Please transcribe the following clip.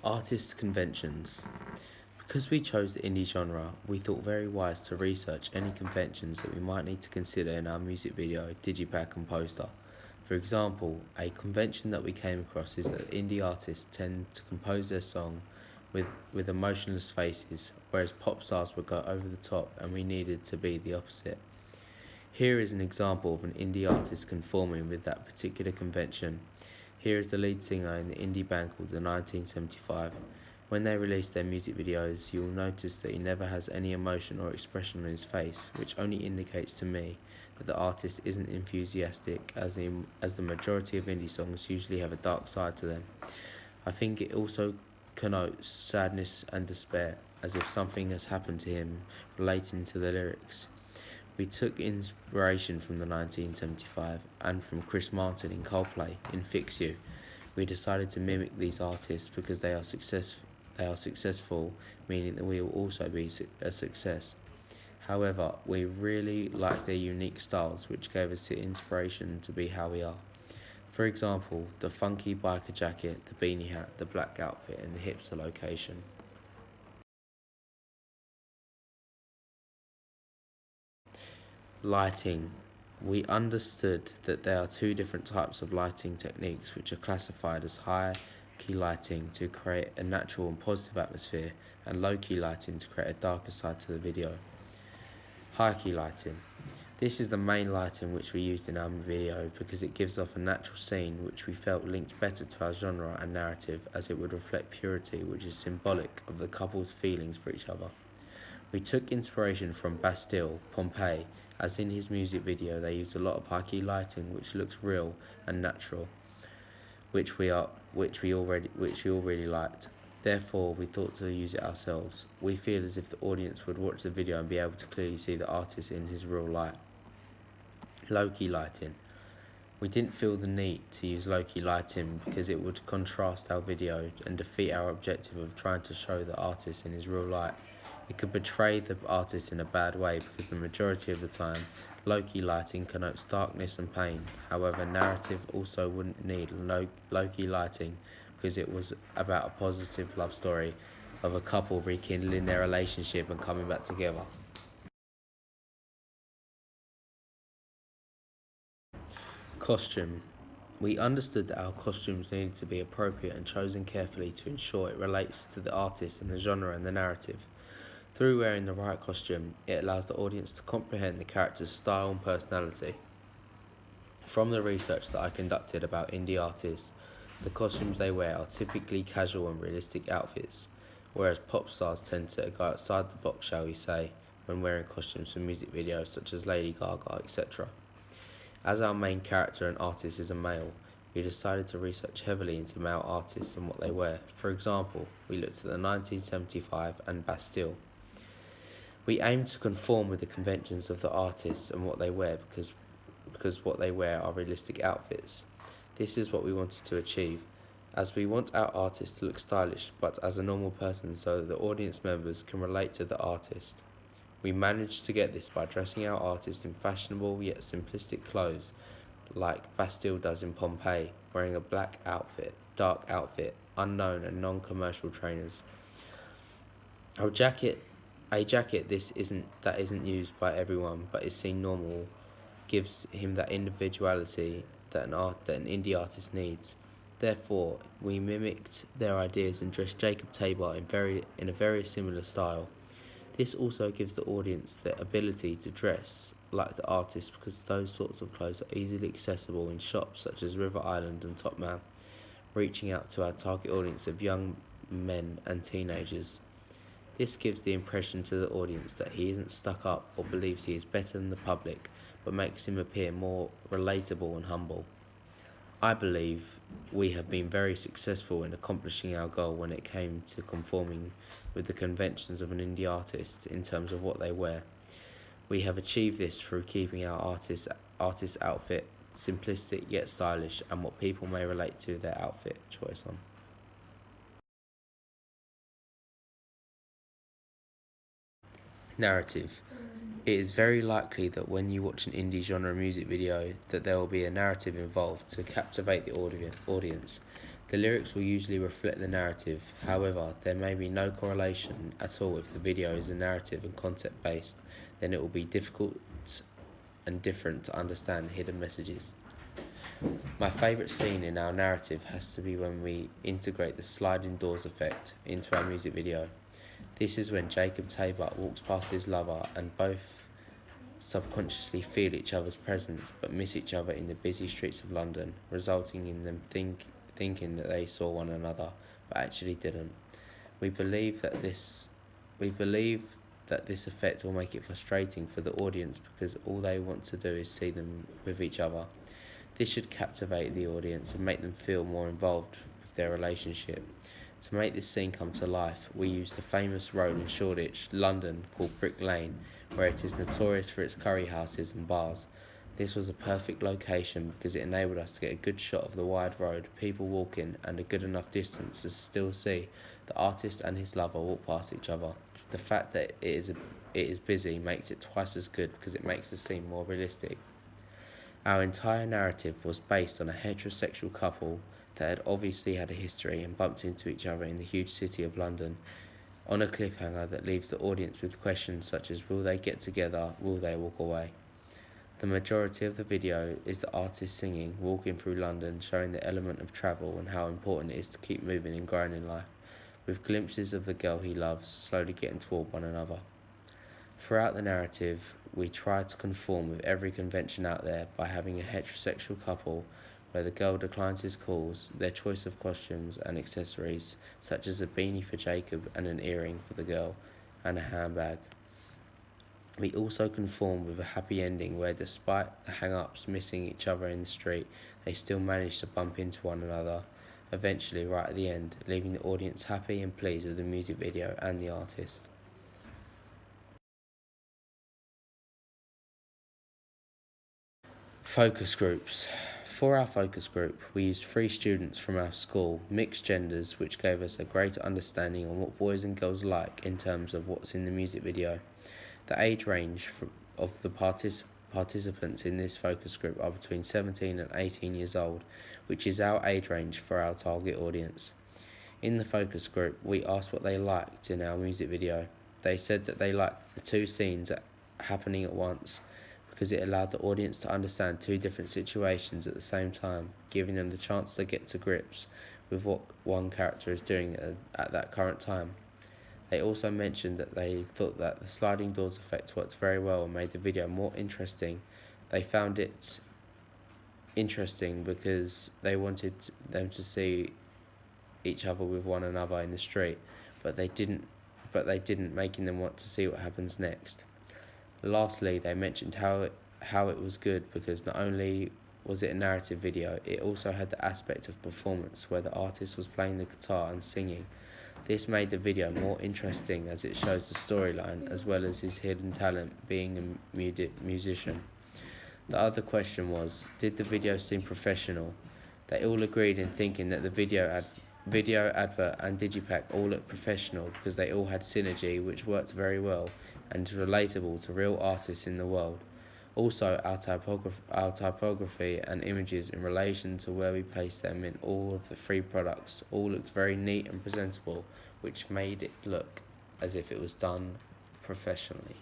Artists' conventions. Because we chose the indie genre, we thought very wise to research any conventions that we might need to consider in our music video, digipack and poster. For example, a convention that we came across is that indie artists tend to compose their song with emotionless faces, whereas pop stars would go over the top and we needed to be the opposite. Here is an example of an indie artist conforming with that particular convention. Here is the lead singer in the indie band called the 1975. When they release their music videos, you will notice that he never has any emotion or expression on his face, which only indicates to me that the artist isn't enthusiastic, as the majority of indie songs usually have a dark side to them. I think it also connotes sadness and despair, as if something has happened to him, relating to the lyrics. We took inspiration from the 1975 and from Chris Martin in Coldplay in Fix You. We decided to mimic these artists because they are successful, meaning that we will also be a success. However, we really like their unique styles, which gave us the inspiration to be how we are. For example, the funky biker jacket, the beanie hat, the black outfit, and the hipster location. Lighting. We understood that there are two different types of lighting techniques which are classified as high key lighting to create a natural and positive atmosphere, and low key lighting to create a darker side to the video. High key lighting. This is the main lighting which we used in our video because it gives off a natural scene which we felt linked better to our genre and narrative, as it would reflect purity, which is symbolic of the couple's feelings for each other. We took inspiration from Bastille, Pompeii, as in his music video they use a lot of high key lighting which looks real and natural, which we all really liked. Therefore, we thought to use it ourselves. We feel as if the audience would watch the video and be able to clearly see the artist in his real light. Low key lighting. We didn't feel the need to use low key lighting because it would contrast our video and defeat our objective of trying to show the artist in his real light. It could portray the artist in a bad way because the majority of the time, low-key lighting connotes darkness and pain. However, narrative also wouldn't need low-key lighting because it was about a positive love story of a couple rekindling their relationship and coming back together. Costume. We understood that our costumes needed to be appropriate and chosen carefully to ensure it relates to the artist and the genre and the narrative. Through wearing the right costume, it allows the audience to comprehend the character's style and personality. From the research that I conducted about indie artists, the costumes they wear are typically casual and realistic outfits, whereas pop stars tend to go outside the box, shall we say, when wearing costumes for music videos such as Lady Gaga, etc. As our main character and artist is a male, we decided to research heavily into male artists and what they wear. For example, we looked at the 1975 and Bastille. We aim to conform with the conventions of the artists and what they wear because what they wear are realistic outfits. This is what we wanted to achieve, as we want our artist to look stylish but as a normal person so that the audience members can relate to the artist. We managed to get this by dressing our artist in fashionable yet simplistic clothes like Bastille does in Pompeii, wearing a black outfit, dark outfit, unknown and non-commercial trainers. A jacket that isn't used by everyone but is seen normal gives him that individuality that an indie artist needs. Therefore, we mimicked their ideas and dressed Jacob Tabor in a very similar style. This also gives the audience the ability to dress like the artist because those sorts of clothes are easily accessible in shops such as River Island and Topman, reaching out to our target audience of young men and teenagers. This gives the impression to the audience that he isn't stuck up or believes he is better than the public, but makes him appear more relatable and humble. I believe we have been very successful in accomplishing our goal when it came to conforming with the conventions of an indie artist in terms of what they wear. We have achieved this through keeping our artist outfit simplistic yet stylish and what people may relate to their outfit choice on. Narrative. It is very likely that when you watch an indie genre music video that there will be a narrative involved to captivate the audience. The lyrics will usually reflect the narrative, however, there may be no correlation at all if the video is a narrative and concept based, then it will be difficult and different to understand hidden messages. My favourite scene in our narrative has to be when we integrate the sliding doors effect into our music video. This is when Jacob Tabut walks past his lover and both subconsciously feel each other's presence but miss each other in the busy streets of London, resulting in them thinking that they saw one another but actually didn't. We believe that this effect will make it frustrating for the audience because all they want to do is see them with each other. This should captivate the audience and make them feel more involved with their relationship. To make this scene come to life, we used the famous road in Shoreditch, London, called Brick Lane, where it is notorious for its curry houses and bars. This was a perfect location because it enabled us to get a good shot of the wide road, people walking, and a good enough distance to still see the artist and his lover walk past each other. The fact that it is busy makes it twice as good because it makes the scene more realistic. Our entire narrative was based on a heterosexual couple that had obviously had a history and bumped into each other in the huge city of London, on a cliffhanger that leaves the audience with questions such as will they get together, will they walk away? The majority of the video is the artist singing, walking through London, showing the element of travel and how important it is to keep moving and growing in life, with glimpses of the girl he loves slowly getting toward one another. Throughout the narrative, we try to conform with every convention out there by having a heterosexual couple where the girl declines his calls, their choice of costumes and accessories, such as a beanie for Jacob and an earring for the girl, and a handbag. We also conform with a happy ending where, despite the hang-ups missing each other in the street, they still manage to bump into one another, eventually right at the end, leaving the audience happy and pleased with the music video and the artist. Focus groups. For our focus group, we used 3 students from our school, mixed genders, which gave us a greater understanding on what boys and girls like in terms of what's in the music video. The age range of the participants in this focus group are between 17 and 18 years old, which is our age range for our target audience. In the focus group, we asked what they liked in our music video. They said that they liked the 2 scenes happening at once, because it allowed the audience to understand 2 different situations at the same time, giving them the chance to get to grips with what one character is doing at that current time. They also mentioned that they thought that the sliding doors effect worked very well and made the video more interesting. They found it interesting because they wanted them to see each other with one another in the street, but they didn't, making them want to see what happens next. Lastly, they mentioned how it was good because not only was it a narrative video, it also had the aspect of performance where the artist was playing the guitar and singing. This made the video more interesting as it shows the storyline as well as his hidden talent being a musician. The other question was, did the video seem professional? They all agreed in thinking that the video advert and digipack all looked professional because they all had synergy which worked very well and is relatable to real artists in the world. Also, our typography and images in relation to where we placed them in all of the 3 products all looked very neat and presentable, which made it look as if it was done professionally.